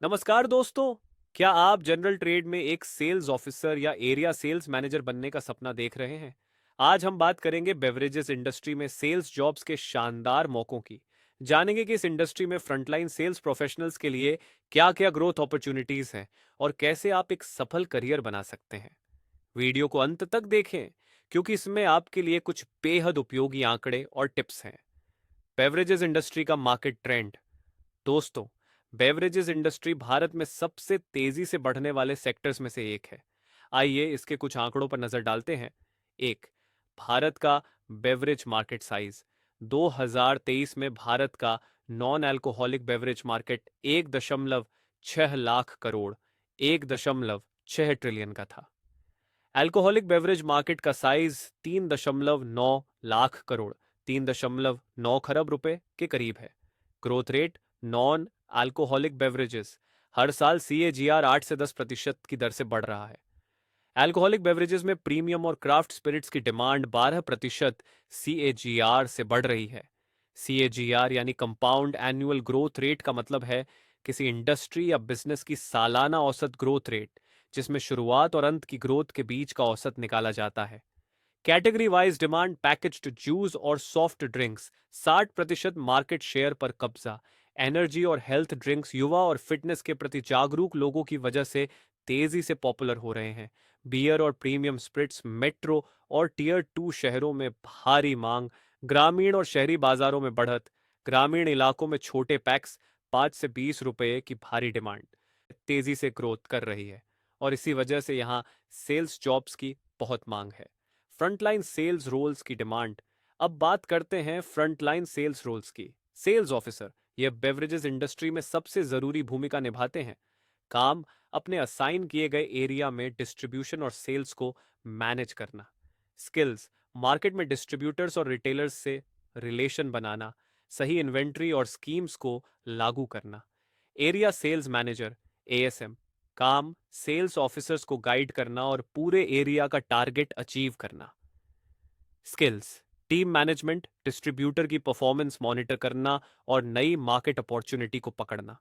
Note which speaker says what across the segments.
Speaker 1: नमस्कार दोस्तों। क्या आप जनरल ट्रेड में एक सेल्स ऑफिसर या एरिया सेल्स मैनेजर बनने का सपना देख रहे हैं? आज हम बात करेंगे बेवरेजेस इंडस्ट्री में सेल्स जॉब्स के शानदार मौकों की। जानेंगे कि इस इंडस्ट्री में फ्रंटलाइन सेल्स प्रोफेशनल्स के लिए क्या-क्या ग्रोथ अपॉर्चुनिटीज हैं और कैसे आप एक सफल करियर बना सकते हैं। वीडियो को अंत तक देखें, क्योंकि इसमें आपके लिए कुछ बेहद उपयोगी आंकड़े और टिप्स हैं। बेवरेजेस इंडस्ट्री का मार्केट ट्रेंड। दोस्तों, बेवरेजेस इंडस्ट्री भारत में सबसे तेजी से बढ़ने वाले सेक्टर्स में से एक है। आइए इसके कुछ आंकड़ों पर नजर डालते हैं। एक, भारत का बेवरेज मार्केट साइज। 2023 में भारत का non alcoholic beverage market 1.6 lakh crore 1.6 trillion का था। अल्कोहलिक बेवरेज मार्केट का साइज 3.9 लाख करोड़ 3.9 खरब रुपए के करीब है। Growth rate non alcoholic beverages हर साल CAGR 8 से 10% की दर से बढ़ रहा है। अल्कोहलिक बेवरेजेस में प्रीमियम और क्राफ्ट स्पिरिट्स की डिमांड 12% CAGR से बढ़ रही है। CAGR यानी कंपाउंड एनुअल ग्रोथ रेट का मतलब है किसी इंडस्ट्री या बिजनेस की सालाना औसत ग्रोथ रेट, जिसमें शुरुआत और अंत की ग्रोथ के बीच का औसत निकाला जाता है। Category wise demand packaged juice और सॉफ्ट ड्रिंक्स 60% मार्केट शेयर पर कब्जा। एनर्जी और हेल्थ ड्रिंक्स युवा और फिटनेस के प्रति जागरूक लोगों की वजह से तेजी से पॉपुलर हो रहे हैं। बियर और प्रीमियम स्पिरिट्स मेट्रो और टियर 2 शहरों में भारी मांग। ग्रामीण और शहरी बाजारों में बढ़त। ग्रामीण इलाकों में छोटे पैक्स 5 से 20 रुपए की भारी डिमांड तेजी से ग्रोथ कर रही है, और इसी वजह से यहाँ सेल्स जॉब्स की बहुत मांग है। फ्रंटलाइन सेल्स रोल्स की डिमांड। अब बात करते हैं फ्रंटलाइन सेल्स रोल्स की। सेल्स ऑफिसर यह बेवरेजेस इंडस्ट्री में सबसे जरूरी भूमिका निभाते हैं। काम, अपने असाइन किए गए एरिया में डिस्ट्रीब्यूशन और सेल्स को मैनेज करना। स्किल्स, मार्केट में डिस्ट्रीब्यूटर्स और रिटेलर्स से रिलेशन बनाना, सही इन्वेंट्री और स्कीम्स को लागू करना। एरिया सेल्स मैनेजर ASM, काम, सेल्स ऑफिसर्स को गाइड करना और पूरे एरिया का टारगेट अचीव करना। स्किल्स, टीम मैनेजमेंट, डिस्ट्रीब्यूटर की परफॉर्मेंस मॉनिटर करना और नई मार्केट अपॉर्चुनिटी को पकड़ना।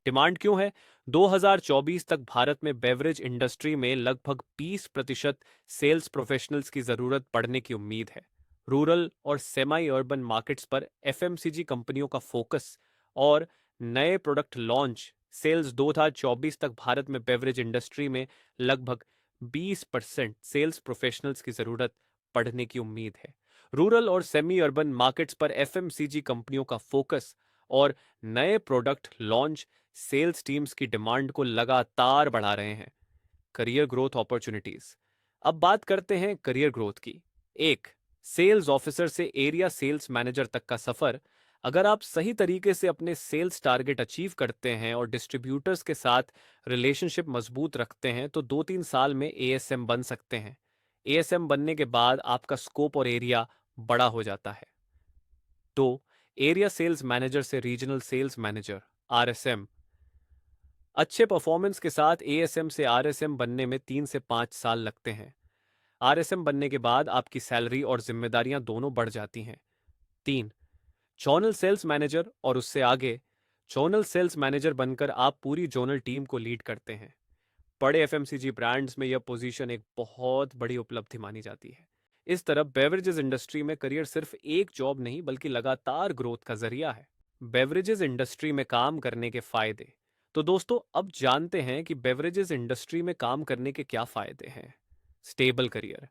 Speaker 1: डिमांड क्यों है? 2024 तक भारत में बेवरेज इंडस्ट्री में लगभग 20% सेल्स प्रोफेशनल्स की जरूरत पड़ने की उम्मीद है। रूरल और सेमी अर्बन मार्केट्स पर FMCG कंपनियों का फोकस और नए प्रोडक्ट लॉन्च। सेल्स 2024 तक भारत में बेवरेज इंडस्ट्री में लगभग 20% सेल्स प्रोफेशनल्स की जरूरत पड़ने की उम्मीद है। रूरल और सेमी अर्बन मार्केट्स पर FMCG कंपनियों का फोकस और नए प्रोडक्ट लॉन्च सेल्स टीम्स की डिमांड को लगातार बढ़ा रहे हैं। Career growth opportunities. अब बात करते हैं करियर ग्रोथ की। एक, सेल्स ऑफिसर से एरिया सेल्स मैनेजर तक का सफर। अगर आप सही तरीके से अपने सेल्स टारगेट अचीव करते हैं और डिस्ट्रीब्यूटर्स के साथ रिलेशनशिप मजबूत रखते हैं तो 2-3 साल में ASM बन सकते हैं। ASM बनने के बाद आपका स्कोप और एरिया बड़ा हो जाता है। तो एरिया सेल्स मैनेजर से रीजनल सेल्स मैनेजर RSM। अच्छे परफॉर्मेंस के साथ ASM से RSM बनने में 3 से 5 साल लगते हैं। RSM बनने के बाद आपकी सैलरी और जिम्मेदारियां दोनों बढ़ जाती हैं। 3, जोनल सेल्स मैनेजर और उससे आगे। जोनल सेल्स मैनेजर बनकर आप पूरी जोनल टीम को लीड करते हैं। बड़े FMCG ब्रांड्स में यह पोजीशन एक बहुत बड़ी उपलब्धि मानी जाती है। इस तरह बेवरेजेस इंडस्ट्री में करियर सिर्फ एक जॉब नहीं बल्कि लगातार ग्रोथ का जरिया है। बेवरेजेस इंडस्ट्री में काम करने के फायदे। तो दोस्तों, अब जानते हैं कि बेवरेजेस इंडस्ट्री में काम करने के क्या फायदे हैं। Stable career.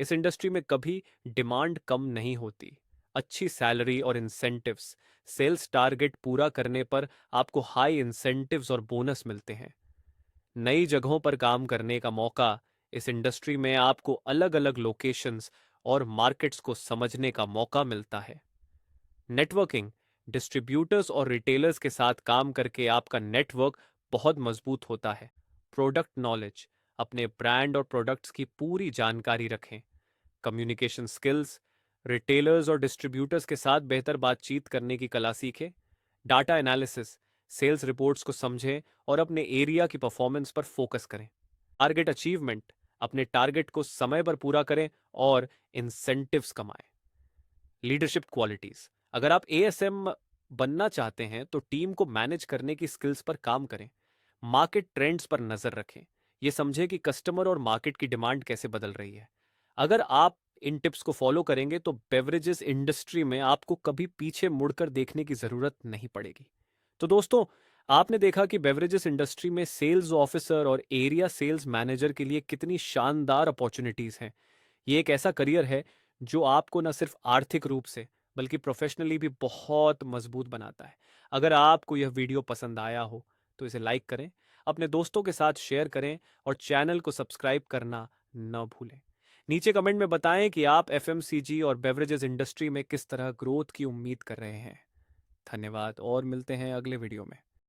Speaker 1: इस इंडस्ट्री में कभी डिमांड कम नहीं होती। अच्छी सैलरी और इंसेंटिव्स। सेल्स टारगेट पूरा करने पर आपको हाई इंसेंटिव्स और बोनस मिलते हैं। नई जगहों पर काम करने का मौका। इस इंडस्ट्री में आपको अलग अलग लोकेशंस और मार्केट्स को समझने का मौका मिलता है। नेटवर्किंग। डिस्ट्रीब्यूटर्स और रिटेलर्स के साथ काम करके आपका नेटवर्क बहुत मजबूत होता है। Product knowledge. अपने ब्रांड और प्रोडक्ट्स की पूरी जानकारी रखें। Communication skills. रिटेलर्स और डिस्ट्रीब्यूटर्स के साथ बेहतर बातचीत करने की कला सीखें। Data analysis. सेल्स रिपोर्ट्स को समझें और अपने एरिया की परफॉर्मेंस पर फोकस करें। Target achievement. अपने टारगेट को समय पर पूरा करें और इंसेंटिव्स कमाएं। Leadership qualities. अगर आप ASM बनना चाहते हैं तो टीम को मैनेज करने की स्किल्स पर काम करें। मार्केट ट्रेंड्स पर नजर रखें। ये समझें कि कस्टमर और मार्केट की डिमांड कैसे बदल रही है। अगर आप इन टिप्स को फॉलो करेंगे तो बेवरेजेस इंडस्ट्री में आपको कभी पीछे मुड़कर देखने की जरूरत नहीं पड़ेगी। तो दोस्तों, आपने देखा कि बेवरेजेस इंडस्ट्री में सेल्स ऑफिसर और एरिया सेल्स मैनेजर के लिए कितनी शानदार अपॉर्चुनिटीज हैं। ये एक ऐसा करियर है जो आपको न सिर्फ आर्थिक रूप से बल्कि प्रोफेशनली भी बहुत मजबूत बनाता है। अगर आपको यह वीडियो पसंद आया हो तो इसे लाइक करें, अपने दोस्तों के साथ शेयर करें और चैनल को सब्सक्राइब करना न भूलें। नीचे कमेंट में बताएं कि आप एफएमसीजी और बेवरेजेस इंडस्ट्री में किस तरह ग्रोथ की उम्मीद कर रहे हैं। धन्यवाद और मिलते हैं अगले वीडियो में।